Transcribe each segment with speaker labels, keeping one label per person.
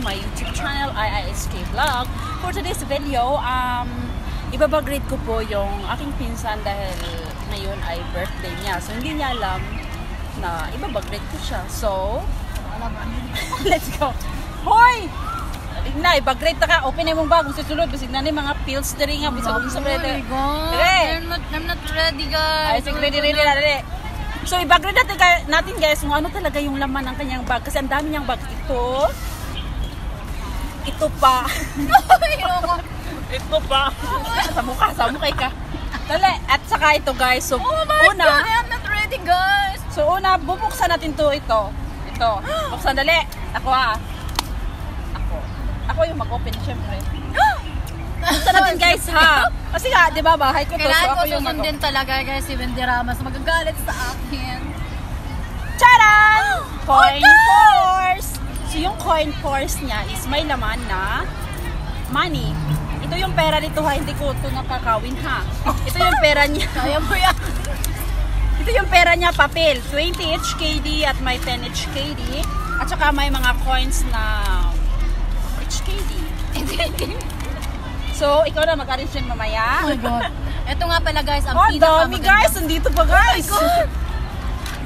Speaker 1: my YouTube channel, IISK Vlog. For today's video, ibabagrade ko po yung aking pinsan dahil ngayon ay birthday niya. So, hindi niya alam na ibabagrade ko siya. So, let's go. Hoy! Na, ibagrade ta ka. Open na yung bag. Kung susunod, basig na yung mga pills na rin nga. Basig kung sa brete.
Speaker 2: I'm not ready, guys.
Speaker 1: Ay, sige, ready. So, ibagrade natin guys kung ano talaga yung laman ng kanyang bag. Kasi ang dami niyang bag. Ito pa. Ito pa. Sa mukha ka. Dali. At saka ito guys. So,
Speaker 2: oh my God, I'm not ready, guys.
Speaker 1: So, una, bubuksan natin ito. Buksan, dali. Ako yung mag-open, syempre. Buksan natin guys, ha? Kasi nga, di ba, bahay ko to.
Speaker 2: Kailangan
Speaker 1: So, ako
Speaker 2: ko
Speaker 1: yung
Speaker 2: susundin talaga, guys, si Wendy Ramos. Magagalit sa akin.
Speaker 1: Charan! Coin purse! So, yung coin purse niya is may laman na money. Ito yung pera nito, ha? Hindi ko ito nakakawin, ha? Ito yung pera niya.
Speaker 2: Kaya mo yan.
Speaker 1: Ito yung pera niya, papel. 20 HKD at may 10 HKD. At saka may mga coins na HKD. So, ikaw na mag-arrange yun mamaya.
Speaker 2: Oh my God. Ito nga pala, guys, ang
Speaker 1: dami guys. Nandito pa guys.
Speaker 2: Oh my God.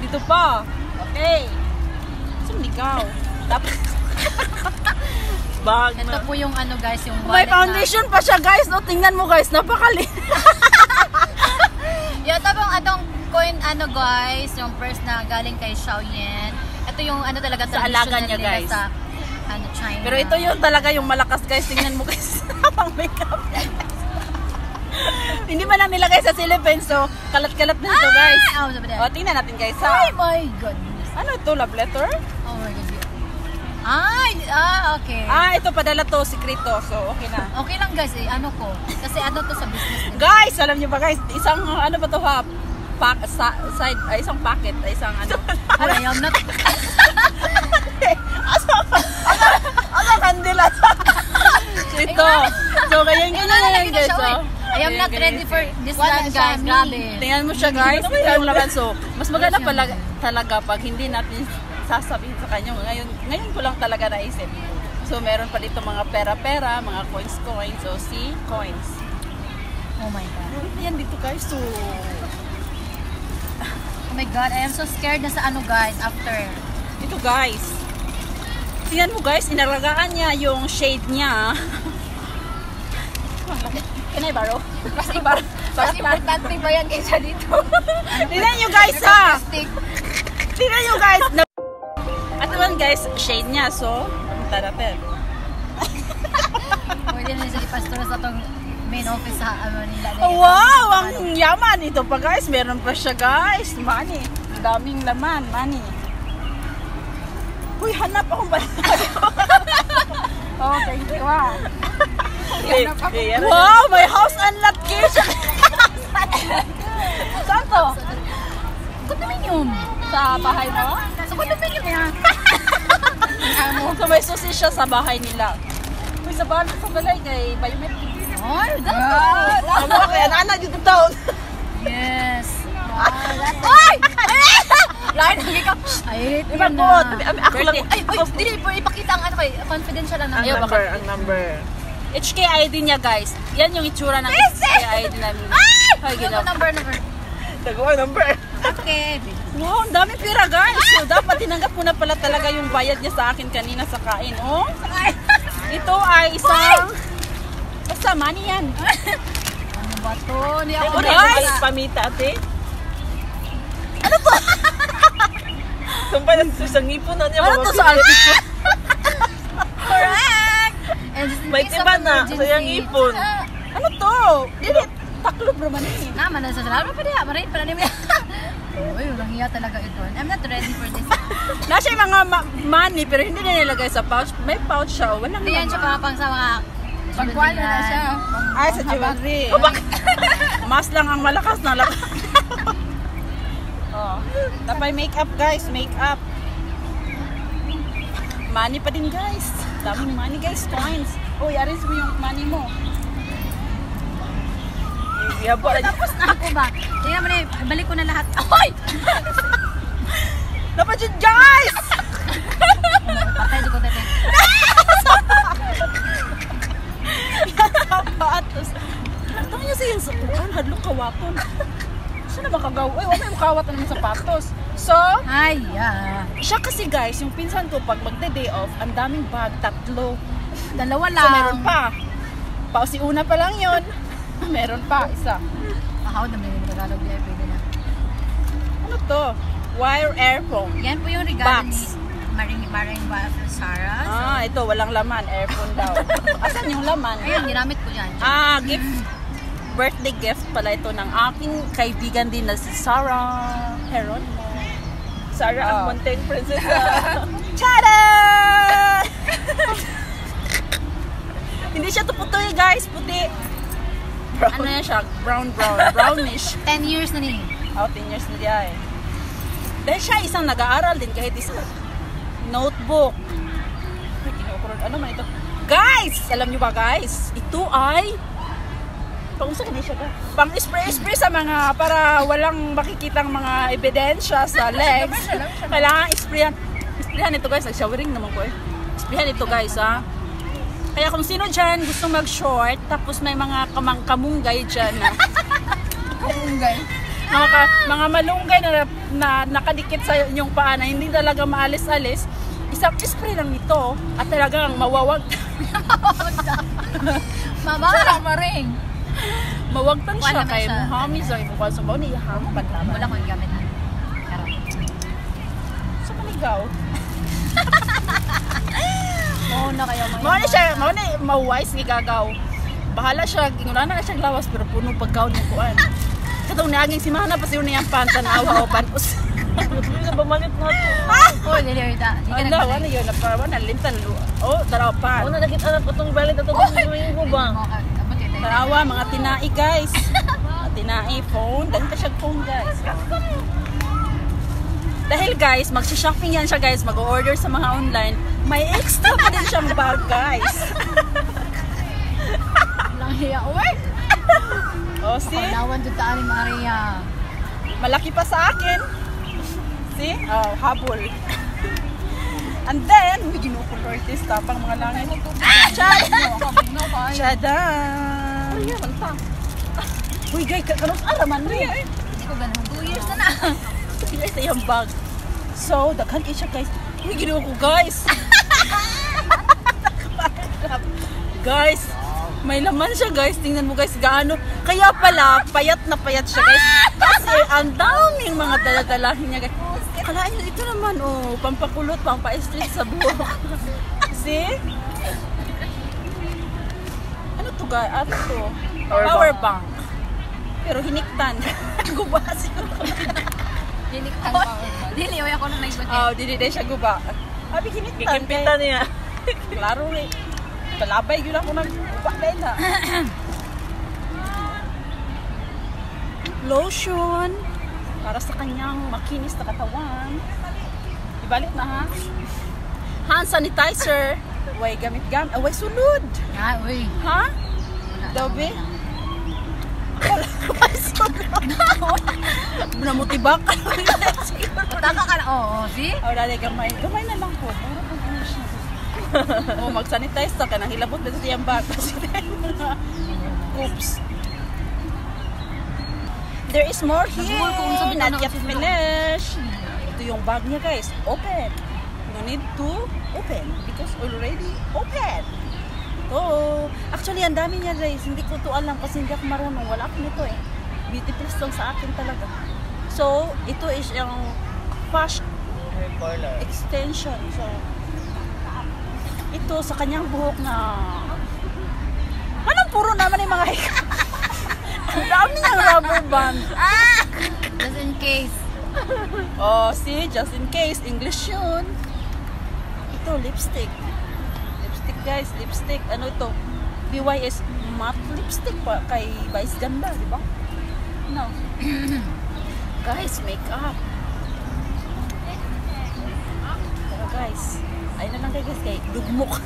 Speaker 1: Dito pa. Okay. Sumigaw. Dapat. Bag na.
Speaker 2: Ito po yung ano, guys, yung
Speaker 1: may foundation pa siya guys. No, tingnan mo guys. Napakali.
Speaker 2: Yung atong coin, ano guys, yung purse na galing kay Xiaoyan. Ito yung ano talaga
Speaker 1: sa alaga niya guys.
Speaker 2: Sa China.
Speaker 1: Pero ito yung talaga yung malakas guys. Tingnan mo guys. Pang makeup. Hindi man lang nilagay sa Philippines. So, kalat-kalat na ito guys. O, tingnan natin guys ha.
Speaker 2: Oh my goodness.
Speaker 1: Ano ito? Love letter?
Speaker 2: Oh my God. Okay.
Speaker 1: Ito padala to. Sikrito. So, okay na.
Speaker 2: Okay lang guys eh. Ano ko. Kasi ano to sa business.
Speaker 1: Guys, alam niyo ba guys? Isang ano ba to ha? Isang packet. Isang ano.
Speaker 2: I am not...
Speaker 1: Asang kandila. Ito. So, ganyan guys.
Speaker 2: I am not ready for this one, guys. Grabe.
Speaker 1: Tingnan mo siya guys. Ito yung laman. So, mas maganda pala talaga pag hindi natin sasabihin sa kanya. Ngayon ko lang talaga naisip. So, meron pa dito mga pera-pera, mga coins. So, see? Coins.
Speaker 2: Oh my God.
Speaker 1: Yan dito guys. So,
Speaker 2: oh my God, I am so scared na sa ano guys, after.
Speaker 1: Ito guys. Tingnan mo guys, inalagaan niya yung shade niya. Can I borrow?
Speaker 2: Mas importante ba yan kaysa dito?
Speaker 1: Tingnan nyo guys ha! Tingnan nyo guys! At naman guys, shade niya. So, punta natin.
Speaker 2: Pwede na sa ipastura sa itong main office sa Manila.
Speaker 1: Wow! Ang yaman! Ito pa guys, meron pa siya guys. Money. Daming laman. Money. Uy, hanap akong balay. Oh, thank you ah. Wow! May house unlock kitchen! Saan to?
Speaker 2: Condominium.
Speaker 1: Sa bahay mo?
Speaker 2: Sa condominium yan.
Speaker 1: So may susi siya sa bahay nila. Uy, sa balay kay biometric.
Speaker 2: Ay,
Speaker 1: Ano kaya nana dito taon?
Speaker 2: Yes. Ay! Lain lagi ka. Ay,
Speaker 1: Diba po? Ako lang.
Speaker 2: Ay, dili po ipakita ang ano kay confidential lang
Speaker 1: Ang number, ang number. HKID niya guys. Yan yung itsura ng HKID namin. Ay, ginawa.
Speaker 2: Number.
Speaker 1: Tagawa number.
Speaker 2: Okay.
Speaker 1: Wow, ang dami pira guys. So dapat tinanggap ko na pala talaga yung bayad niya sa akin kanina sa kain. Oh. Ito ay isang basta money yan.
Speaker 2: Ano ba to? Hindi ako
Speaker 1: Guys, pamita ate. Ano to? Sumpay na sa ngipon na niya. Ano to sa artist?
Speaker 2: Correct!
Speaker 1: May tiba na sa yung ngipon. Ano to? Dili, taklob naman eh.
Speaker 2: Naman na sa salamat pa diya. Maray pa na niya. Uy, walang hiya talaga ito. I'm not ready for this.
Speaker 1: Nasa yung mga money pero hindi na nilagay sa pouch. May pouch siya. Walang
Speaker 2: Hindi yan siya pang sa mga
Speaker 1: pagkuhan na siya. Ay, sa jewelry. Mas lang ang malakas na lakas. Oh. Tapay makeup guys, makeup. Money pa din guys. Daming money guys, coins. Uy, arrange mo yung money mo.
Speaker 2: Tapos na ako ba? Tingnan mo na, balik ko na lahat. Ay!
Speaker 1: Dapat yun guys!
Speaker 2: Patay, di ko tete.
Speaker 1: kawaton. Saan na makagaw? Uy, wala yung kawat na naman sapatos. So,
Speaker 2: Ay,
Speaker 1: siya kasi guys, yung pinsan ko pag magde-day off, ang daming bag, 3.
Speaker 2: Dalawa lang.
Speaker 1: So, meron pa. Pausi una pa lang yun. Meron pa, isa.
Speaker 2: How na may Tagalog niya, pwede na.
Speaker 1: Ano to? Wire earphone.
Speaker 2: Yan po yung regalo
Speaker 1: Box.
Speaker 2: ni Maring Sarah.
Speaker 1: Ah, ito, walang laman. Earphone daw. Asan yung laman?
Speaker 2: Ayun, ginamit ko yan.
Speaker 1: Gift. Birthday gift pala ito ng aking kaibigan din na si Sarah Heron. Sarah ang Monteng Princess. Tada! Hindi siya tuputoy guys, puti. Ano yan siya? Brownish.
Speaker 2: 10 years na ni.
Speaker 1: 10 years na diya eh. Dahil siya isang nag-aaral din kahit isang notebook. Ano man ito? Guys! Alam nyo ba guys? Ito ay pang-spray sa mga para walang makikitang mga ebidensya sa legs. Kailangan isprayan ito guys. Nag-showering naman ko eh. Isprayan ito guys ha. Kaya kung sino dyan gusto mag-short tapos may mga kamunggay dyan na mga malunggay na nakadikit sa inyong paa na hindi talaga maalis-alis, isang spray lang ito at talagang mawawag.
Speaker 2: Mabawala Maring.
Speaker 1: Mawagtan siya
Speaker 2: Wala
Speaker 1: kay
Speaker 2: siya.
Speaker 1: Muhammad sa ibukan sa bawo niya hamo pantama.
Speaker 2: Wala ko yung gamit na.
Speaker 1: Sa panigaw.
Speaker 2: Oo na kayo.
Speaker 1: Mao ni mawise ni gagaw. Bahala siya, inguna na siya lawas pero puno pagkaon ng kuan. Katong niaging si Mahana pa siya niyang pantanawa o panus. Sa bamalit na to.
Speaker 2: Oh, dili da. Di ka
Speaker 1: Ano, ano yun? Napawan, nalimtan. Oh, daraw pa.
Speaker 3: Ano nakita na po itong balit at itong ko ba?
Speaker 1: Tarawa, mga tinai guys. Mga tinai phone. Dahil ka siya phone guys. Dahil guys, mag-shopping yan siya guys. Mag-order sa mga online. May extra pa din siyang bag guys.
Speaker 2: Lang hiya. Uy!
Speaker 1: Oh, see?
Speaker 2: Paglawan dito ni Maria.
Speaker 1: Malaki pa sa akin. See? Oh, habol. And then, may ginukulor artista pang mga langit. Shada! Ay, yan, pa. Uy, guys, kanong araman mo yan.
Speaker 2: Hindi ko ganun. 2 years na na.
Speaker 1: Ito yung bag. So, daghan kayo siya, guys. Uy, ginawa ko, guys. Guys, may laman siya, guys. Tingnan mo, guys, gaano. Kaya pala, payat na payat siya, guys. Kasi, ang daming mga daladalahin niya, guys. Kalain nyo, ito naman, oh. Pampakulot, pampa-street sa buhok. See? Ano to, guys? Ano to? Power bank. Pero hiniktan. Guba siguro.
Speaker 2: Diniktan pa. Dili, oy ako na naigot.
Speaker 1: Oh, dili din siya guba. Abi hiniktan.
Speaker 3: Kikimpitan niya.
Speaker 1: Klaro rin. Palabay yun ako nag-guba din ha. Lotion. Para sa kanyang makinis na katawan. Ibalik na ha. Hand sanitizer. Way gamit-gamit. Way sulod.
Speaker 2: Ah, uy.
Speaker 1: Ha? Dobe? Way sulod. Namutibak ka.
Speaker 2: Taka ka na. Oo, see?
Speaker 1: Oh, dali gamay. Gamay na lang po. Para pang ano siya. Oh, mag-sanitize ka nang hilabot na sa siyang bag. Oops. There is more here. Not yet finished. Ito yung bag niya, guys. Open. No need to open because already open. Oh, actually, ang dami niya, guys. Hindi ko to alam kasi hindi ako marunong. Wala ako nito eh. Beauty plus lang sa akin talaga. So, ito is yung fast extension. So, ito sa kanyang buhok na anong puro naman yung mga ang dami niyang rubber band.
Speaker 2: Just in case.
Speaker 1: Oh, see? Just in case. English yun. Ito, lipstick. Lipstick, guys. Lipstick. Ano ito? BYS matte lipstick pa kay Vice Ganda, di ba? No. Guys, makeup. Pero guys, ayun na lang kayo guys, kay dugmok.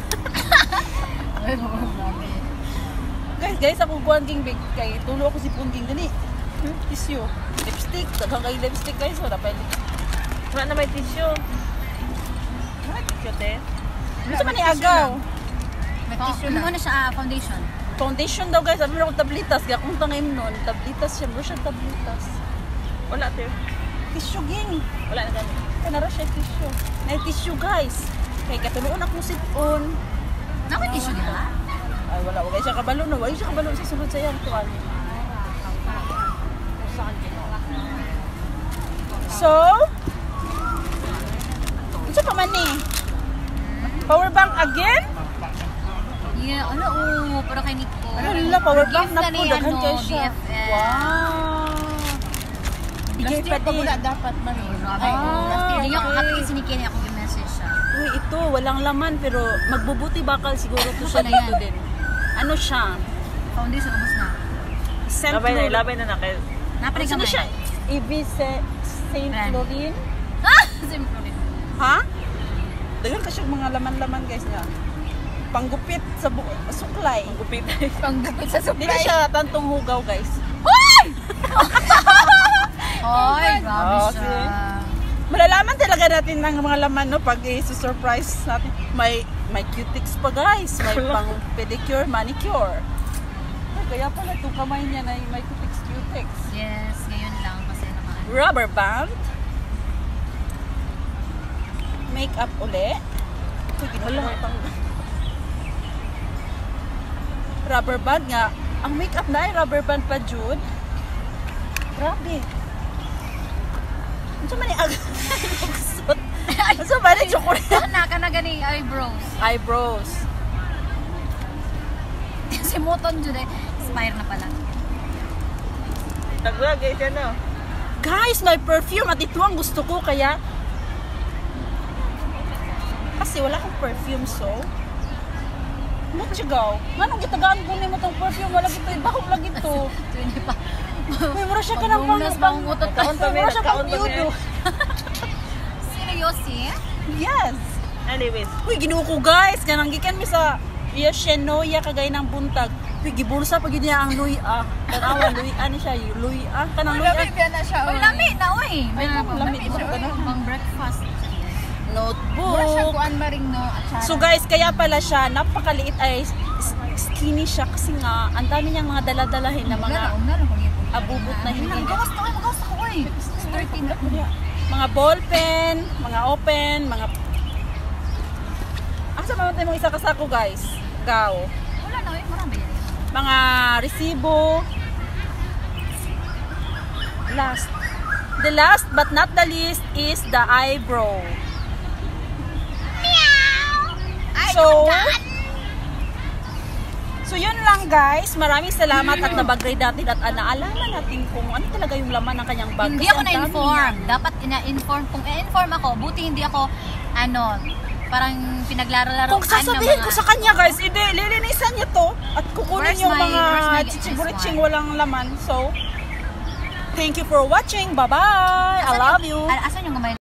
Speaker 2: Ay, mami.
Speaker 1: Guys, ako kuhan king big kay tulo ako si Pungging gani. Tissue, lipstick, daghang kay lipstick guys, wala pa yun.
Speaker 3: Wala na may tissue.
Speaker 1: Ay, cute eh. Ano sa man ni agaw?
Speaker 2: May tissue na. Ano siya, foundation?
Speaker 1: foundation daw guys. Sabi mo tablitas. Kaya kung tangin nun, tablitas siya. Bro siya tablitas.
Speaker 3: Wala, te.
Speaker 1: Tissue ging.
Speaker 3: Wala na kami.
Speaker 1: Kanara siya tissue. Na tissue guys. Kaya katuluan akong sipon.
Speaker 2: Naku, tissue di ba?
Speaker 1: Ay wala. Wala siya kabalo no. Wala siya kabalo sa sunod sa iyang tuwan. So, ito pa man eh. Power bank again?
Speaker 2: Yeah, ano, pero kay Nico.
Speaker 1: Hala, power bank
Speaker 2: Gift
Speaker 1: na
Speaker 2: ni,
Speaker 1: po. Daghan kayo siya.
Speaker 2: DFL.
Speaker 1: Wow. Bigay pa din.
Speaker 4: dapat man.
Speaker 2: Grabe. Hindi ako happy kasi ni Kenny ako yung message siya.
Speaker 1: Uy, ito, walang laman pero magbubuti bakal siguro to siya
Speaker 2: Ano yan?
Speaker 1: dito din. Ano siya?
Speaker 2: Foundation, ubos na.
Speaker 1: Saint
Speaker 3: Labay na kay.
Speaker 2: Napanig
Speaker 1: Ano
Speaker 2: kamay.
Speaker 1: siya? Saint
Speaker 2: Brand.
Speaker 1: Laurent?
Speaker 2: Ah! Simple.
Speaker 1: Ha? Dagan kasi mga laman-laman guys niya. Panggupit sa suklay.
Speaker 3: Gupit.
Speaker 2: Panggupit sa
Speaker 1: Hindi na siya tantong hugaw guys.
Speaker 2: Hoy! Hoy, grabe
Speaker 1: Oh,
Speaker 2: siya.
Speaker 1: see? Malalaman talaga natin ng mga laman no pag i-surprise natin. May cutics pa guys. May pang pedicure, manicure. Ay, kaya pala itong kamay niya na may cutics.
Speaker 2: Yes, ngayon lang kasi naman.
Speaker 1: Rubber band. Makeup uli. Wala. Rubber band nga. Ang makeup na ay rubber band pa, Jude. Grabe. Ano man yung agusot? Ano ba yung chocolate?
Speaker 2: Ka na gani eyebrows.
Speaker 1: Eyebrows.
Speaker 2: Si Moton Jude, expire na pala.
Speaker 3: Tagwa, guys, ano?
Speaker 1: Guys, may perfume at ito ang gusto ko kaya kasi wala akong perfume so Mutsigaw. Manong gitagaan ko mo itong perfume wala gito ibahog lagi to.
Speaker 2: Ito hindi pa.
Speaker 1: May mura siya ka ng
Speaker 2: Pangutot ka.
Speaker 3: Kaon pa,
Speaker 1: mura siya
Speaker 3: kaon
Speaker 1: pang
Speaker 3: pa,
Speaker 1: yudo.
Speaker 2: Seryosi?
Speaker 1: Yes.
Speaker 3: Anyways.
Speaker 1: Uy, ginuo ko guys. Kanang gikan mi sa iya Shenoya kagay ng buntag. Uy, gibulsa pag yun niya ang Louis A. Tanawa, Louis A ni siya. Louis A. Kanang Louis A.
Speaker 4: na siya.
Speaker 2: Uy, lami na, uy.
Speaker 1: Ay, lami siya.
Speaker 2: Pang breakfast.
Speaker 4: Mura siya
Speaker 1: Notebook.
Speaker 4: kuan maring no. At
Speaker 1: So guys, kaya pala siya, napakaliit ay skinny siya kasi nga, ang dami niyang mga daladalahin na mga abubot na hindi.
Speaker 2: Magawas ko, uy. 13 na.
Speaker 1: Mga ball pen, mga open, mga... Asa mamatay mong isa kasako guys? Gaw.
Speaker 2: Wala na, uy. Marami yan.
Speaker 1: Mga resibo. Last. The last but not the least is the eyebrow. So yun lang guys. Maraming salamat at nabag-grade natin at naalaman natin kung ano talaga yung laman ng kanyang bag.
Speaker 2: Hindi
Speaker 1: Kasi
Speaker 2: ako
Speaker 1: ang dami
Speaker 2: na-inform.
Speaker 1: niya.
Speaker 2: Dapat ina-inform. Kung i-inform ako, buti hindi ako, parang pinaglaro-laruan
Speaker 1: Kung sasabihin ko sa kanya guys, lilinisan niya to at kukunin
Speaker 2: Where's
Speaker 1: yung
Speaker 2: my- where's my-
Speaker 1: mga
Speaker 2: this
Speaker 1: chichiburiching
Speaker 2: one?
Speaker 1: walang laman. So, thank you for watching. Bye-bye. I love you.
Speaker 2: Asan yung gamay?